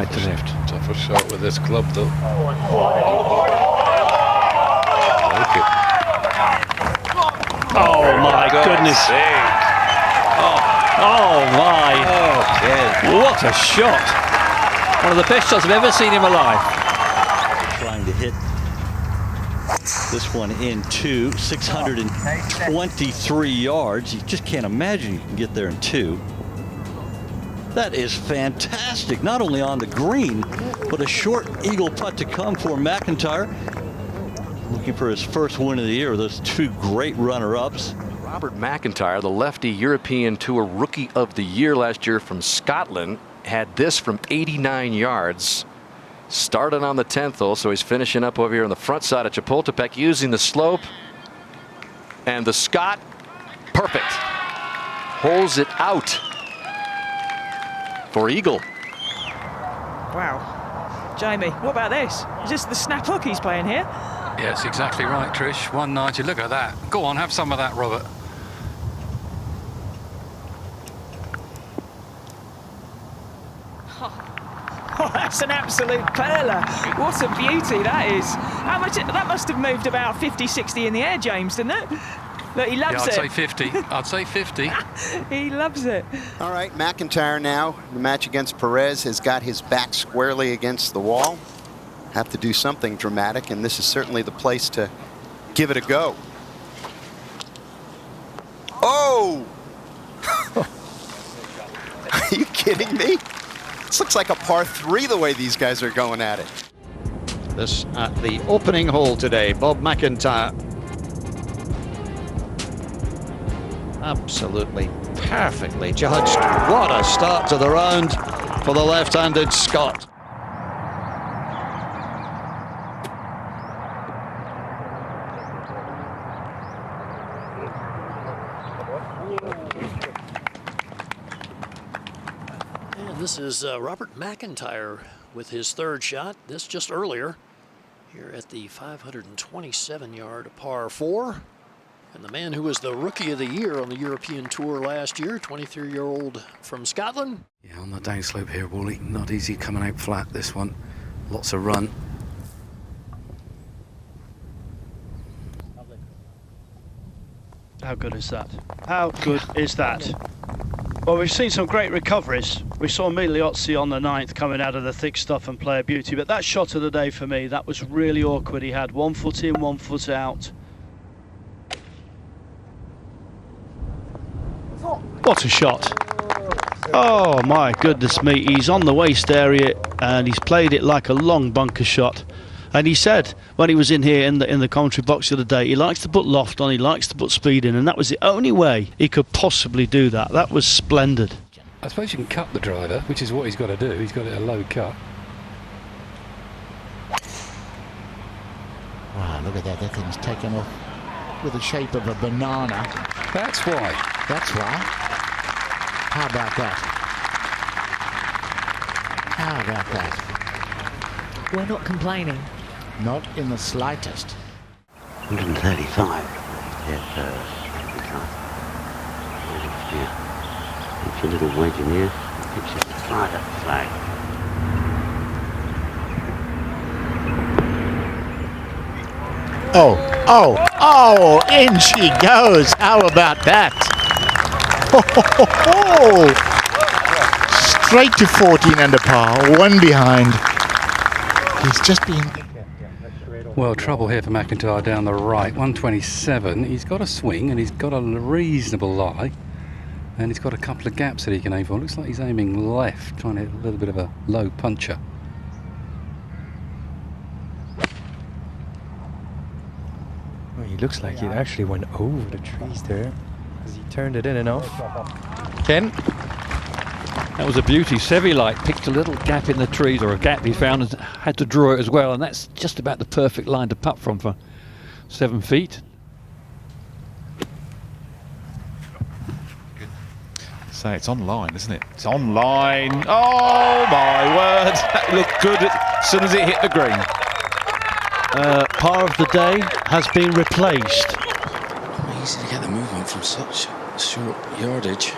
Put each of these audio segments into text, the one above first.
right to left. Tougher shot with this club, though. Like it. Oh my goodness! Oh my! What a shot! One of the best shots I've ever seen in my life. Trying to hit this one in 623 yards. You just can't imagine you can get there in 2. That is fantastic, not only on the green, but a short eagle putt to come for MacIntyre. Looking for his first win of the year with those 2 great runner-ups. Robert MacIntyre, the lefty European Tour Rookie of the Year last year from Scotland, had this from 89 yards. Started on the 10th hole, so he's finishing up over here on the front side of Chapultepec using the slope. And the Scot, perfect. Holds it out for eagle. Wow. Jamie, what about this? Is this the snap hook he's playing here? Yes, exactly right, Trish. 190. Look at that. Go on, have some of that, Robert. Oh, that's an absolute perler. What a beauty that is. How much? That must have moved about 50, 60 in the air, James, didn't it? Look, he loves it. I'd say 50. I'd say 50. He loves it. All right, MacIntyre now, the match against Perez, has got his back squarely against the wall. Have to do something dramatic, and this is certainly the place to give it a go. Oh! Are you kidding me? This looks like a par 3 the way these guys are going at it. This at the opening hole today, Bob MacIntyre. Absolutely perfectly judged. What a start to the round for the left-handed Scot. This is Robert MacIntyre with his 3rd shot. This just earlier here at the 527-yard par 4. And the man who was the Rookie of the Year on the European Tour last year, 23-year-old from Scotland. Yeah, on the downslope here, Wally. Not easy coming out flat, this one. Lots of run. How good is that? How good is that? Well, we've seen some great recoveries. We saw Migliozzi on the 9th coming out of the thick stuff and play a beauty, but that shot of the day for me, that was really awkward. He had 1 foot in, 1 foot out. What a shot. Oh my goodness me, he's on the waist area and he's played it like a long bunker shot. And he said when he was in here in the commentary box the other day, he likes to put loft on, he likes to put speed in, and that was the only way he could possibly do that. That was splendid. I suppose you can cut the driver, which is what he's got to do. He's got it a low cut. Wow, look at that. That thing's taken off with the shape of a banana. That's why. That's why. How about that? How about that? We're not complaining. Not in the slightest. 135. It's a little wedge in here. It's just right up the flag. Oh, oh, oh, in she goes. How about that? Straight to 14 under par, 1 behind. He's just been... Well, trouble here for MacIntyre down the right. 127. He's got a swing and he's got a reasonable lie. And he's got a couple of gaps that he can aim for. Looks like he's aiming left, trying to hit a little bit of a low puncher. Well, he looks like he actually went over the trees there as he turned it in and off. Ken? That was a beauty. Sevi-like picked a little gap in the trees, or a gap he found, and had to draw it as well, and that's just about the perfect line to putt from for 7 feet. So it's online, isn't it? It's online. Oh my word! That looked good as soon as it hit the green. Par of the day has been replaced. Easy to get the movement from such short yardage.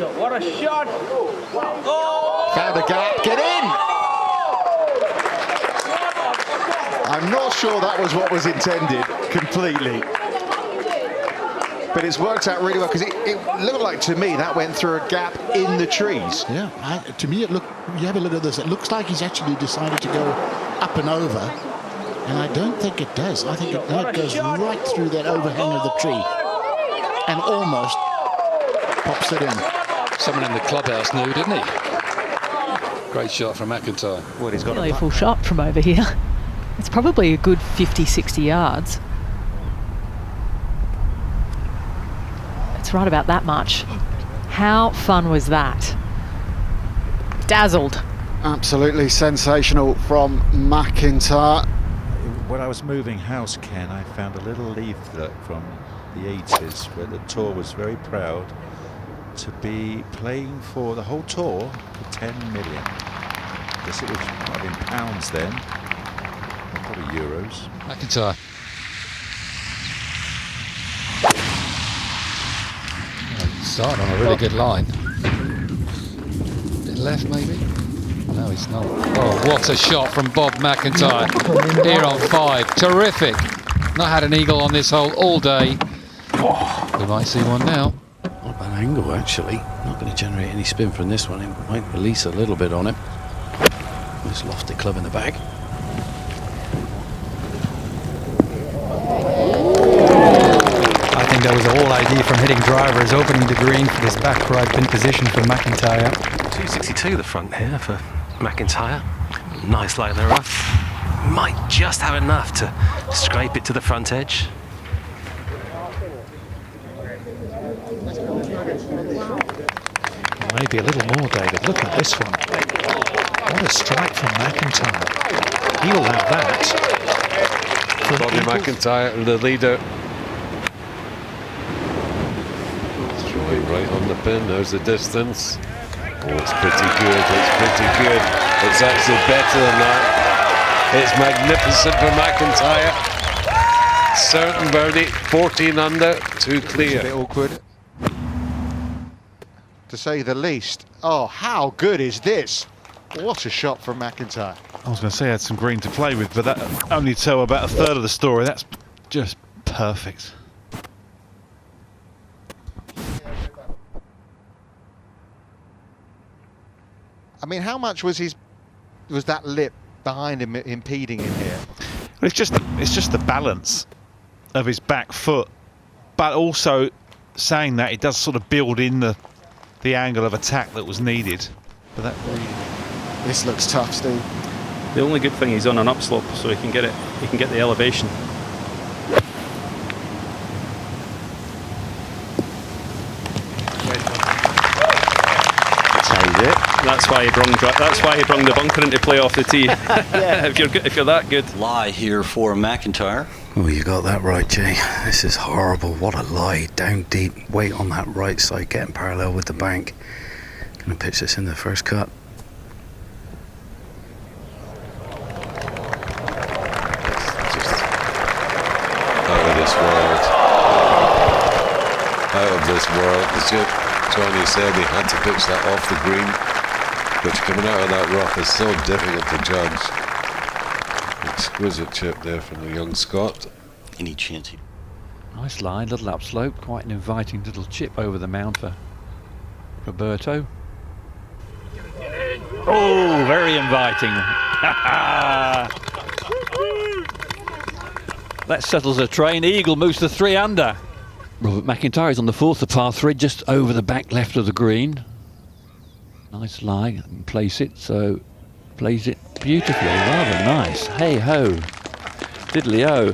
shot. What a shot! Oh! Found a gap. Get in! I'm not sure that was what was intended completely. But it's worked out really well, because it looked like, to me, that went through a gap in the trees. Yeah, to me, you have a look at this, it looks like he's actually decided to go up and over. And I don't think it does. I think it goes right through that overhang of the tree and almost pops it in. Someone in the clubhouse knew, didn't he? Great shot from MacIntyre. Well, he's got Really a full shot from over here. It's probably a good 50, 60 yards. It's right about that much. How fun was that? Dazzled. Absolutely sensational from McIntyre. When I was moving house, Ken, I found a little leaflet from the 80s where the tour was very proud to be playing for the whole tour for 10 million. I guess it was might have been pounds then, probably euros. MacIntyre. Starting on a really good line. Bit left, maybe? No, he's not. Oh, what a shot from Bob MacIntyre here on 5. Terrific. Not had an eagle on this hole all day. We might see one now. Not a bad angle, actually. Not going to generate any spin from this one. It might release a little bit on him. This lofty club in the bag. I think that was the whole idea from hitting drivers, opening the green for this back right pin position for McIntyre. 262 the front here for McIntyre. Nice line in the rough. Might just have enough to scrape it to the front edge. Maybe a little more, David. Look at this one. What a strike from McIntyre. He'll have that. Bobby MacIntyre, the leader. Throwing right on the pin. There's the distance. Oh, it's pretty good. It's pretty good. It's actually better than that. It's magnificent for McIntyre. Certain birdie, 14 under, 2 clear. It's a bit awkward, to say the least. Oh, how good is this? What a shot from McIntyre. I was going to say I had some green to play with, but that only tell about a third of the story. That's just perfect. I mean, how much was that lip behind him impeding him here? It's just the balance of his back foot, but also saying that it does sort of build in the angle of attack that was needed. But that This looks tough, Steve. The only good thing, he's on an upslope, so he can get it. He can get the elevation. That's why he brung the bunker into play off the tee. Yeah. if you're that good. Lie here for McIntyre. Oh, you got that right, Jay. This is horrible. What a lie. Down deep, weight on that right side, getting parallel with the bank. Gonna pitch this in the first cut. Out of this world. Out of this world. As Johnny said, he had to pitch that off the green, which coming out of that rough is so difficult to judge. Exquisite chip there from the young Scot. Any chance? Nice line, little upslope, quite an inviting little chip over the mound for Roberto. Oh, very inviting. That settles a train. Eagle moves to 3 under. Robert McIntyre is on the 4th, the par 3, just over the back left of the green. Nice lie, place it, so plays it beautifully, rather nice. Hey ho, diddly ho.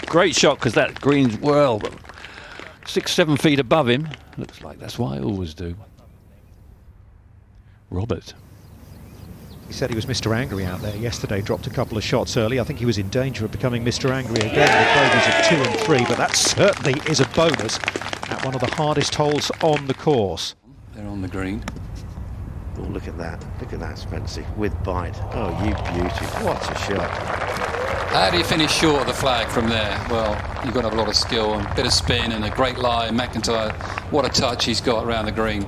Great shot, because that green's well 6-7 feet above him. Looks like that's what I always do. Robert. He said he was Mr. Angry out there yesterday, dropped a couple of shots early. I think he was in danger of becoming Mr. Angry again with bogeys of 2 and 3, but that certainly is a bonus at one of the hardest holes on the course. They're on the green. Oh, look at that, Spencer, with bite. Oh, you beauty, what a shot. How do you finish short of the flag from there? Well, you've got to have a lot of skill and a bit of spin and a great lie. McIntyre, what a touch he's got around the green.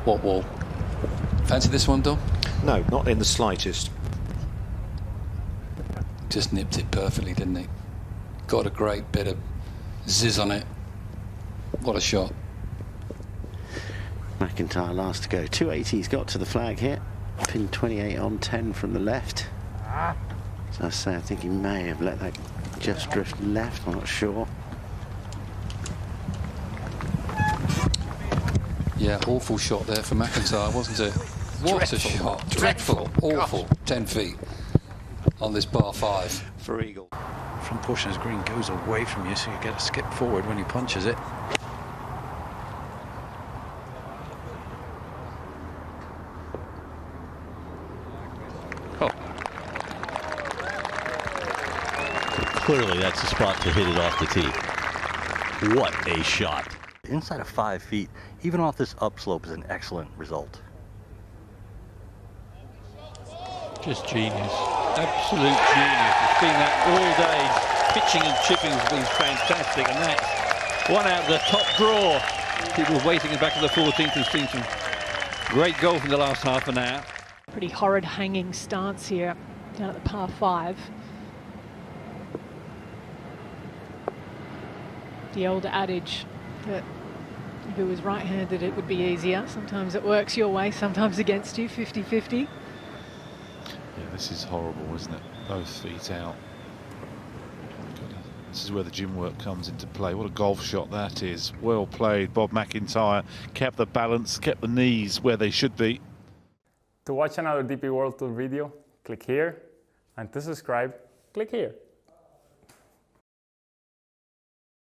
What wall? Fancy this one, Dom? No, not in the slightest. Just nipped it perfectly, didn't he? Got a great bit of zizz on it. What a shot. MacIntyre last to go. 280 he's got to the flag here. Pin 28 on 10 from the left. As I say, I think he may have let that just drift left, I'm not sure. Yeah, awful shot there for MacIntyre, wasn't it? What a shot. Dreadful. Awful. 10 feet on this par 5. For eagle. Front portion of the green goes away from you, so you get a skip forward when he punches it. Oh. Clearly that's the spot to hit it off the tee. What a shot. Inside of 5 feet, even off this upslope, is an excellent result. Just genius. Absolute genius. We've seen that all day. Pitching and chipping has been fantastic, and that's one out of the top draw. People waiting in the back of the 14th have seen some great golf in the last half an hour. Pretty horrid hanging stance here down at the par 5. The old adage that if it was right-handed it would be easier. Sometimes it works your way, sometimes against you, 50-50. Yeah, this is horrible, isn't it? Both feet out. This is where the gym work comes into play. What a golf shot that is. Well played. Bob MacIntyre kept the balance, kept the knees where they should be. To watch another DP World Tour video, click here, and to subscribe, click here.